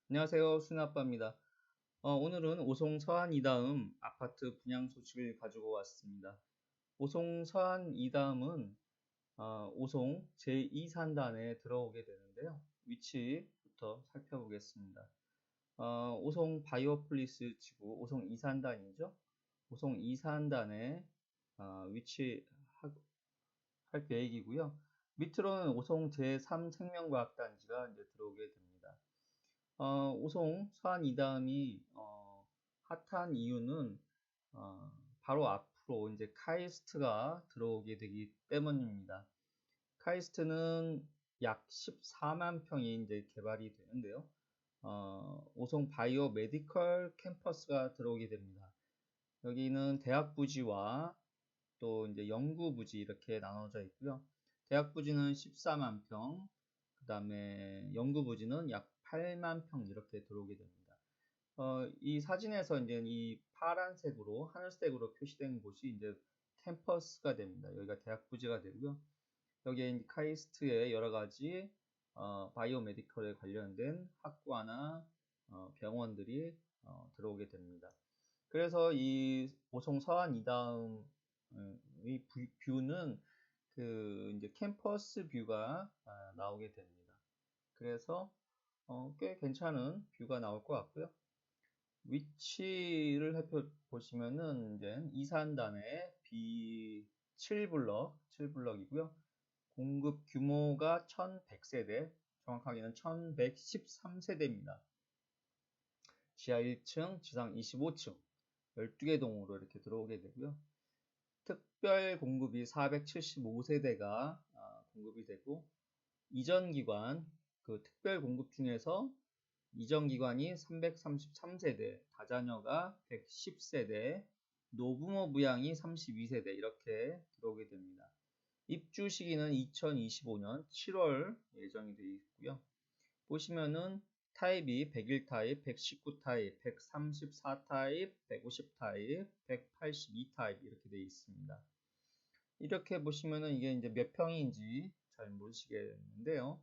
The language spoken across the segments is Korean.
안녕하세요. 순아빠입니다. 오늘은 오송 서안 이다음 아파트 분양 소식을 가지고 왔습니다. 오송 서안 이다음은 오송 제2산단에 들어오게 되는데요. 위치부터 살펴보겠습니다. 오송 바이오폴리스 지구 오송 2산단이죠. 오송 2산단에 위치할 계획이고요. 밑으로는 오송 제3생명과학단지가 이제 들어오게 됩니다. 오송 서안 이다음이 핫한 이유는 바로 앞으로 이제 카이스트가 들어오게 되기 때문입니다. 카이스트는 약 14만 평이 이제 개발이 되는데요. 오송 바이오 메디컬 캠퍼스가 들어오게 됩니다. 여기는 대학 부지와 또 이제 연구 부지 이렇게 나눠져 있고요. 대학 부지는 14만 평, 그 다음에 연구 부지는 약 8만 평 이렇게 들어오게 됩니다. 이 사진에서 이제 이 파란색으로 하늘색으로 표시된 곳이 이제 캠퍼스가 됩니다. 여기가 대학 부지가 되고요. 여기에 카이스트의 여러 가지 바이오메디컬에 관련된 학과나 병원들이 들어오게 됩니다. 그래서 이 오송 서안 이다음의 뷰는 그 이제 캠퍼스 뷰가 나오게 됩니다. 그래서 꽤 괜찮은 뷰가 나올 것 같고요. 위치를 살펴보시면은 이제 이산단의 B7블럭, 7블럭이고요. 공급 규모가 1100세대, 정확하게는 1113세대입니다. 지하 1층, 지상 25층, 12개 동으로 이렇게 들어오게 되고요. 특별 공급이 475세대가 공급이 되고, 이전 기관, 그 특별 공급 중에서 이전 기관이 333세대, 다자녀가 110세대, 노부모 부양이 32세대 이렇게 들어오게 됩니다. 입주 시기는 2025년 7월 예정이 되어 있고요. 보시면은 타입이 101 타입, 119 타입, 134 타입, 150 타입, 182 타입 이렇게 되어 있습니다. 이렇게 보시면은 이게 이제 몇 평인지 잘 모르시겠는데요.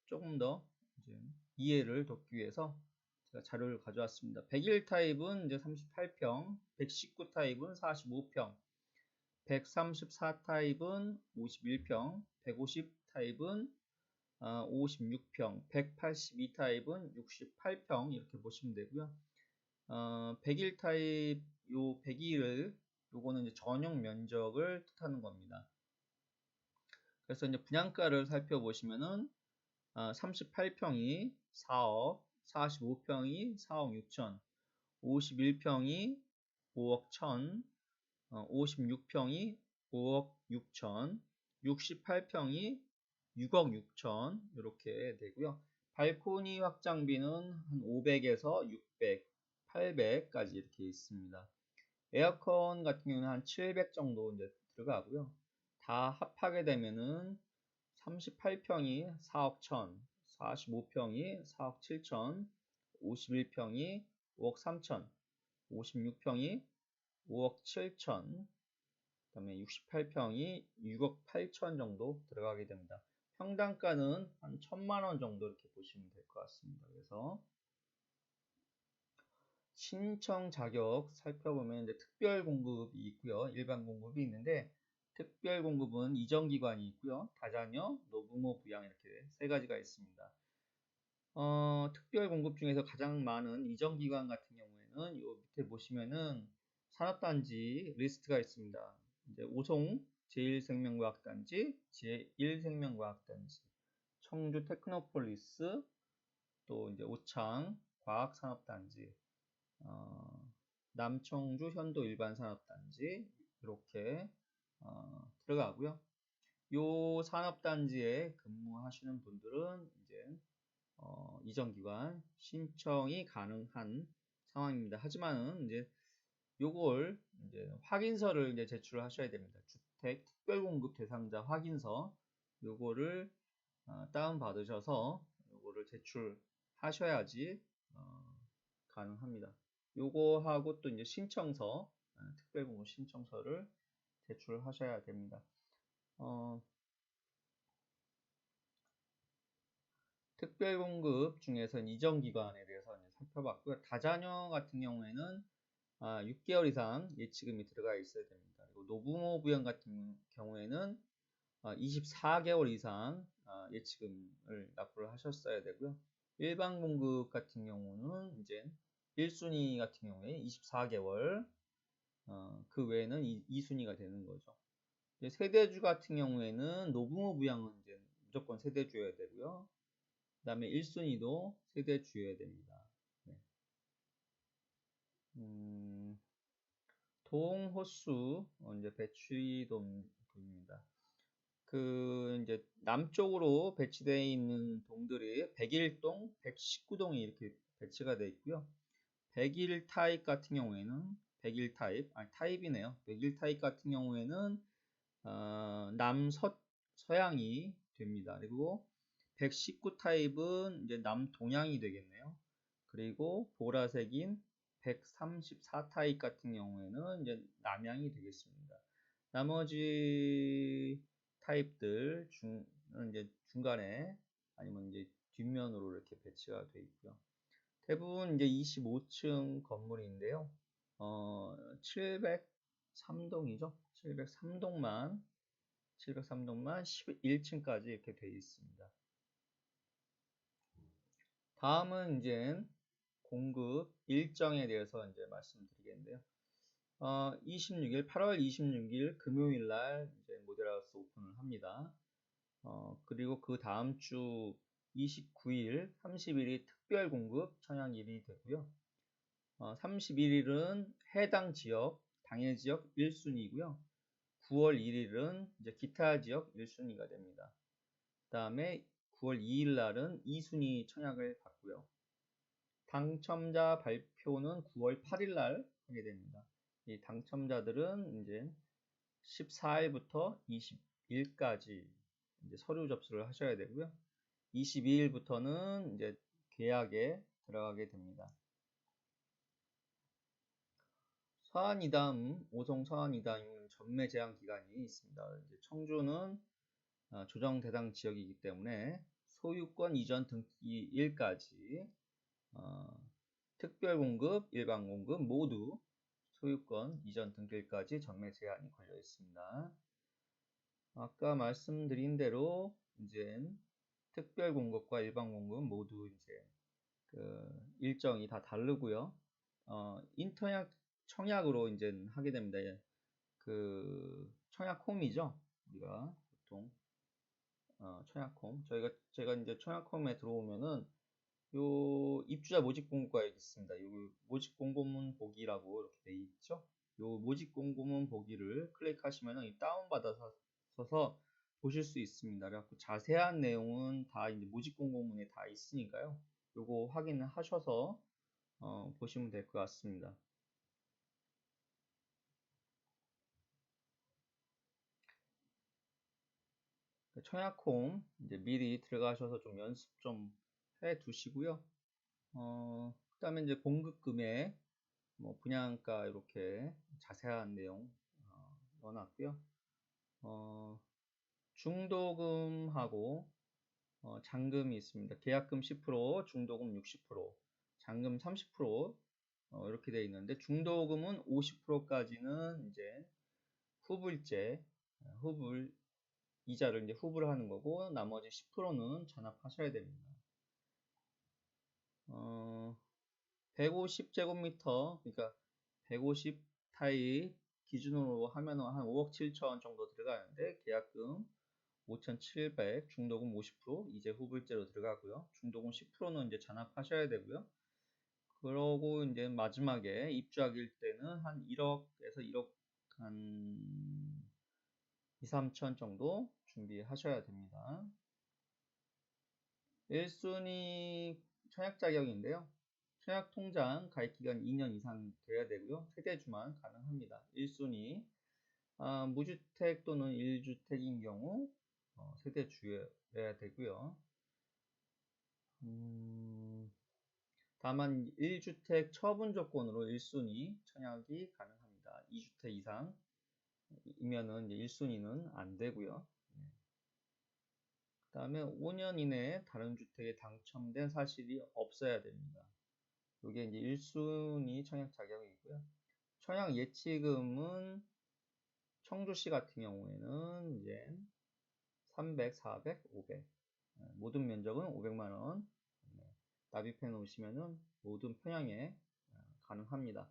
조금 더 이제 이해를 돕기 위해서 제가 자료를 가져왔습니다. 101 타입은 이제 38평, 119 타입은 45평, 134 타입은 51평, 150 타입은 56평, 182 타입은 68평 이렇게 보시면 되고요. 101 타입 요 101을 요거는 이제 전용 면적을 뜻하는 겁니다. 그래서 이제 분양가를 살펴보시면은 38평이 4억, 45평이 4억 6천, 51평이 5억 1천, 56평이 5억 6천, 68평이 6억 6천 이렇게 되고요. 발코니 확장비는 한 500에서 600, 800까지 이렇게 있습니다. 에어컨 같은 경우는 한 700 정도 이제 들어가고요. 다 합하게 되면은 38평이 4억 1천, 45평이 4억 7천, 51평이 5억 3천, 56평이 5억 7천, 그 다음에 68평이 6억 8천 정도 들어가게 됩니다. 평당가는 한 1,000만 원 정도 이렇게 보시면 될 것 같습니다. 그래서 신청 자격 살펴보면 이제 특별 공급이 있고요. 일반 공급이 있는데 특별 공급은 이전 기관이 있고요. 다자녀, 노부모 부양 이렇게 세 가지가 있습니다. 특별 공급 중에서 가장 많은 이전 기관 같은 경우에는 요 밑에 보시면은 산업단지 리스트가 있습니다. 이제 오송 제1생명과학단지, 제1생명과학단지, 청주 테크노폴리스, 또 이제 오창 과학산업단지, 남청주 현도 일반산업단지 이렇게 들어가고요. 요 산업단지에 근무하시는 분들은 이제 이전 기관 신청이 가능한 상황입니다. 하지만은 이제 요걸 이제 확인서를 이제 제출을 하셔야 됩니다. 주택 특별공급 대상자 확인서 요거를 다운 받으셔서 요거를 제출하셔야지 가능합니다. 요거하고 또 이제 신청서 특별공급 신청서를 제출하셔야 됩니다. 특별공급 중에서 이전기관에 대해서 이제 살펴봤고요. 다자녀 같은 경우에는 6개월 이상 예치금이 들어가 있어야 됩니다. 그리고 노부모 부양 같은 경우에는 24개월 이상 예치금을 납부를 하셨어야 되고요. 일반 공급 같은 경우는 이제 1순위 같은 경우에 24개월, 그 외에는 2순위가 되는 거죠. 세대주 같은 경우에는 노부모 부양은 이제 무조건 세대주여야 되고요. 그 다음에 1순위도 세대주여야 됩니다. 네. 동호수 이제 배치동입니다. 이제 남쪽으로 배치되어 있는 동들이 101동, 119동이 이렇게 배치가 되어 있고요. 101 타입 같은 경우에는 101 타입, 타입이네요. 101 타입 같은 경우에는 서양이 됩니다. 그리고 119 타입은 이제 남동양이 되겠네요. 그리고 보라색인 134 타입 같은 경우에는 이제 남양이 되겠습니다. 나머지 타입들 이제 중간에 아니면 이제 뒷면으로 이렇게 배치가 되어 있고요. 대부분 이제 25층 건물인데요. 703동이죠. 703동만 11층까지 이렇게 되어 있습니다. 다음은 이제 공급 일정에 대해서 이제 말씀드리겠는데요. 8월 26일 금요일 날 이제 모델하우스 오픈을 합니다. 그리고 그 다음 주 29일, 30일이 특별 공급 청약일이 되고요. 31일은 해당 지역, 당해 지역 1순위고요. 9월 1일은 이제 기타 지역 1순위가 됩니다. 그 다음에 9월 2일 날은 2순위 청약을 받고요. 당첨자 발표는 9월 8일 날 하게 됩니다. 이 당첨자들은 이제 14일부터 20일까지 이제 서류 접수를 하셔야 되고요. 22일부터는 이제 계약에 들어가게 됩니다. 서한이담, 5송 서한이담 전매 제한 기간이 있습니다. 이제 청주는 조정 대상 지역이기 때문에 소유권 이전 등기일까지 특별 공급, 일반 공급 모두 소유권 이전 등기일까지 전매 제한이 걸려 있습니다. 아까 말씀드린 대로 이제 특별 공급과 일반 공급 모두 이제 일정이 다 다르고요. 청약으로 이제 하게 됩니다. 청약홈이죠. 우리가 보통 청약홈. 제가 이제 청약홈에 들어오면은 요 입주자 모집 공고가 여기 있습니다. 요 모집 공고문 보기라고 이렇게 돼 있죠. 요 모집 공고문 보기를 클릭하시면은 다운 받아서 보실 수 있습니다. 그래갖고 자세한 내용은 다 이제 모집 공고문에 다 있으니까요. 요거 확인을 하셔서 보시면 될 것 같습니다. 청약홈 이제 미리 들어가셔서 좀 연습 좀 해 두시고요. 그 다음에 이제 공급 금액, 뭐 분양가 이렇게 자세한 내용 넣어놨고요. 중도금하고 잔금이 있습니다. 계약금 10%, 중도금 60%, 잔금 30% 이렇게 되어 있는데 중도금은 50%까지는 이제 이자를 이제 후불 하는 거고 나머지 10%는 잔압하셔야 됩니다. 150제곱미터, 그러니까 150 타입 기준으로 하면 한 5억 7천 정도 들어가는데 계약금 5,700, 중도금 50%, 이제 후불제로 들어가고요. 중도금 10%는 이제 잔압하셔야 되고요. 그러고 이제 마지막에 입주하길 때는 한 1억에서 1억 한 2, 3천 정도 준비하셔야 됩니다. 1순위 청약 자격인데요. 청약 통장 가입 기간 2년 이상 돼야 되고요. 세대주만 가능합니다. 1순위 무주택 또는 1주택인 경우 세대주여야 되고요. 다만 1주택 처분 조건으로 1순위 청약이 가능합니다. 2주택 이상이면은 1순위는 안 되고요. 다음에 5년 이내에 다른 주택에 당첨된 사실이 없어야 됩니다. 이게 이제 1순위 청약 자격이고요. 청약 예치금은 청주시 같은 경우에는 이제 300, 400, 500 모든 면적은 500만 원 납입해 놓으시면은 모든 평양에 가능합니다.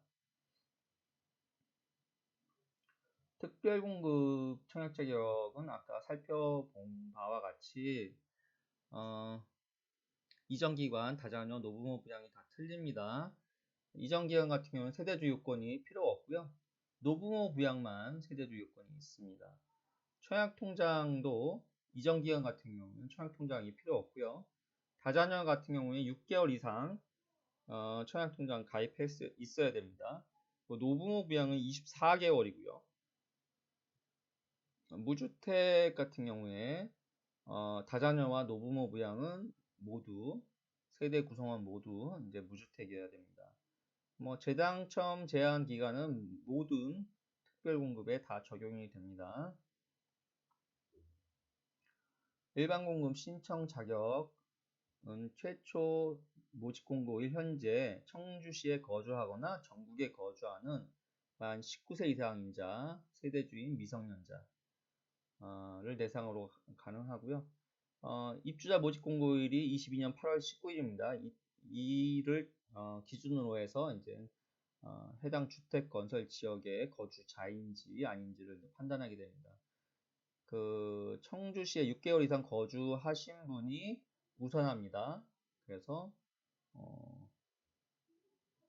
특별공급 청약 자격은 아까 살펴본 바와 같이 이전기관, 다자녀, 노부모 부양이 다 틀립니다. 이전기관 같은 경우는 세대주 요건이 필요 없고요. 노부모 부양만 세대주 요건이 있습니다. 청약통장도 이전기관 같은 경우는 청약통장이 필요 없고요. 다자녀 같은 경우에 6개월 이상 청약통장 가입해 있어야 됩니다. 노부모 부양은 24개월이고요. 무주택 같은 경우에 다자녀와 노부모 부양은 모두 세대 구성원 모두 이제 무주택이어야 됩니다. 재당첨 제한 기간은 모든 특별공급에 다 적용이 됩니다. 일반공급 신청 자격은 최초 모집공고일 현재 청주시에 거주하거나 전국에 거주하는 만 19세 이상인 자, 세대주인 미성년자를 대상으로 가능하고요. 입주자 모집 공고일이 22년 8월 19일입니다. 이를 기준으로 해서 이제 해당 주택 건설 지역의 거주자인지 아닌지를 판단하게 됩니다. 청주시에 6개월 이상 거주하신 분이 우선합니다. 그래서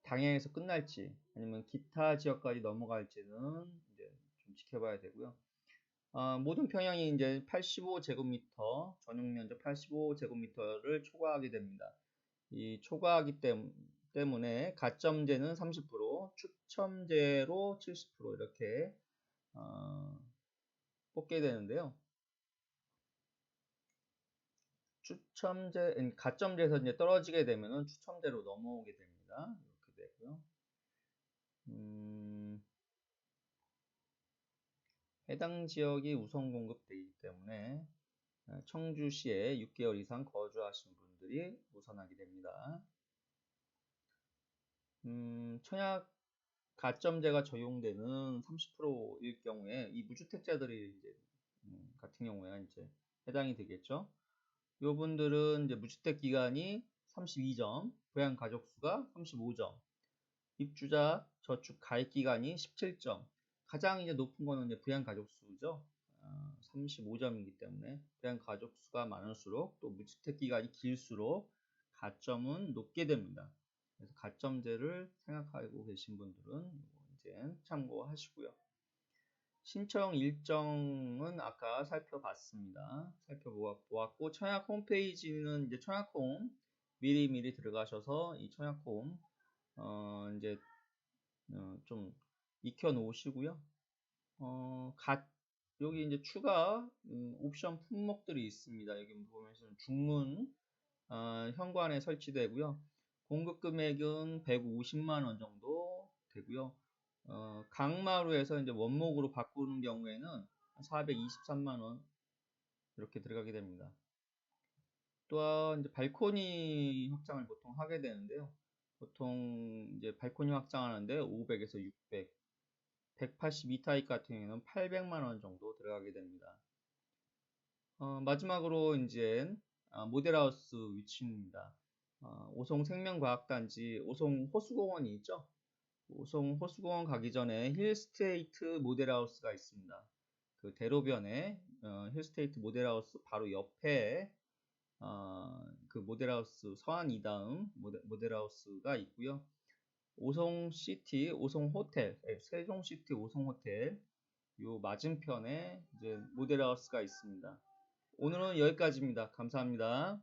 당해에서 끝날지 아니면 기타 지역까지 넘어갈지는 이제 좀 지켜봐야 되고요. 모든 평양이 이제 85제곱미터, 전용 면적 85제곱미터를 초과하게 됩니다. 이 초과하기 때문에 가점제는 30%, 추첨제로 70% 이렇게 뽑게 되는데요. 가점제에서 이제 떨어지게 되면은 추첨제로 넘어오게 됩니다. 이렇게 되고요. 해당 지역이 우선 공급되기 때문에 청주시에 6개월 이상 거주하신 분들이 우선하게 됩니다. 청약 가점제가 적용되는 30%일 경우에 이 무주택자들이 이제 같은 경우에 이제 해당이 되겠죠. 요분들은 이제 무주택 기간이 32점, 부양 가족 수가 35점, 입주자 저축 가입 기간이 17점. 가장 이제 높은 거는 이제 부양 가족 수죠. 35점이기 때문에 부양 가족 수가 많을수록 또 무주택 기간이 길수록 가점은 높게 됩니다. 그래서 가점제를 생각하고 계신 분들은 이제 참고하시고요. 신청 일정은 아까 살펴보았고 청약 홈페이지는 이제 청약홈 미리 들어가셔서 이 청약홈 이제 좀 익혀 놓으시고요. 여기 이제 추가 옵션 품목들이 있습니다. 여기 보면 중문 현관에 설치되고요. 공급 금액은 150만 원 정도 되고요. 강마루에서 이제 원목으로 바꾸는 경우에는 423만 원 이렇게 들어가게 됩니다. 또한 이제 발코니 확장을 보통 하게 되는데요. 보통 이제 발코니 확장하는데 500에서 600, 182타입 같은 경우에는 800만 원 정도 들어가게 됩니다. 마지막으로 이제 모델하우스 위치입니다. 오송 생명과학단지 오송 호수공원이 있죠. 오송 호수공원 가기 전에 힐스테이트 모델하우스가 있습니다. 그 대로변에 힐스테이트 모델하우스 바로 옆에 그 모델하우스 서안 이다음 모델하우스가 있고요. 오송시티 오송호텔, 세종시티 오송호텔 요 맞은편에 이제 모델하우스가 있습니다. 오늘은 여기까지입니다. 감사합니다.